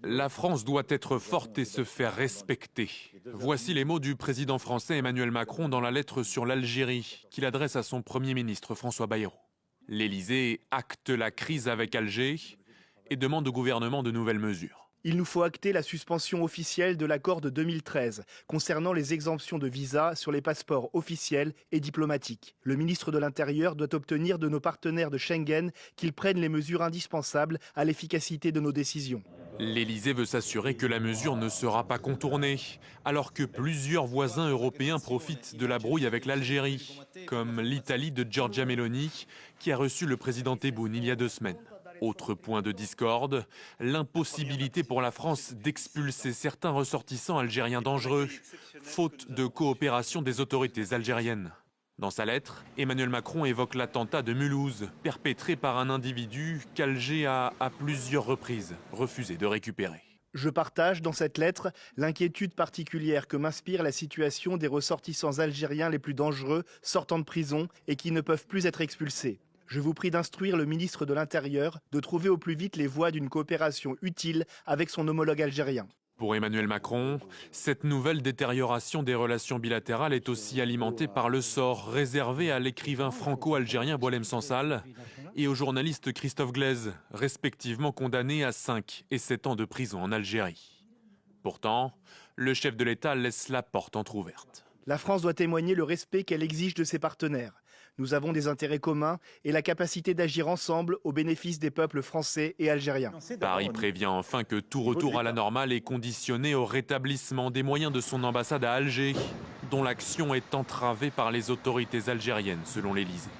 La France doit être forte et se faire respecter. Voici les mots du président français Emmanuel Macron dans la lettre sur l'Algérie qu'il adresse à son Premier ministre François Bayrou. L'Élysée acte la crise avec Alger et demande au gouvernement de nouvelles mesures. Il nous faut acter la suspension officielle de l'accord de 2013 concernant les exemptions de visa sur les passeports officiels et diplomatiques. Le ministre de l'Intérieur doit obtenir de nos partenaires de Schengen qu'ils prennent les mesures indispensables à l'efficacité de nos décisions. L'Élysée veut s'assurer que la mesure ne sera pas contournée, alors que plusieurs voisins européens profitent de la brouille avec l'Algérie, comme l'Italie de Giorgia Meloni, qui a reçu le président Tebboune il y a 2 semaines. Autre point de discorde, l'impossibilité pour la France d'expulser certains ressortissants algériens dangereux, faute de coopération des autorités algériennes. Dans sa lettre, Emmanuel Macron évoque l'attentat de Mulhouse, perpétré par un individu qu'Alger a, à plusieurs reprises, refusé de récupérer. Je partage dans cette lettre l'inquiétude particulière que m'inspire la situation des ressortissants algériens les plus dangereux sortant de prison et qui ne peuvent plus être expulsés. Je vous prie d'instruire le ministre de l'Intérieur de trouver au plus vite les voies d'une coopération utile avec son homologue algérien. Pour Emmanuel Macron, cette nouvelle détérioration des relations bilatérales est aussi alimentée par le sort réservé à l'écrivain franco-algérien Boualem Sansal et au journaliste Christophe Glaise, respectivement condamnés à 5 et 7 ans de prison en Algérie. Pourtant, le chef de l'État laisse la porte entrouverte. La France doit témoigner le respect qu'elle exige de ses partenaires. Nous avons des intérêts communs et la capacité d'agir ensemble au bénéfice des peuples français et algériens. Paris prévient enfin que tout retour à la normale est conditionné au rétablissement des moyens de son ambassade à Alger, dont l'action est entravée par les autorités algériennes, selon l'Élysée.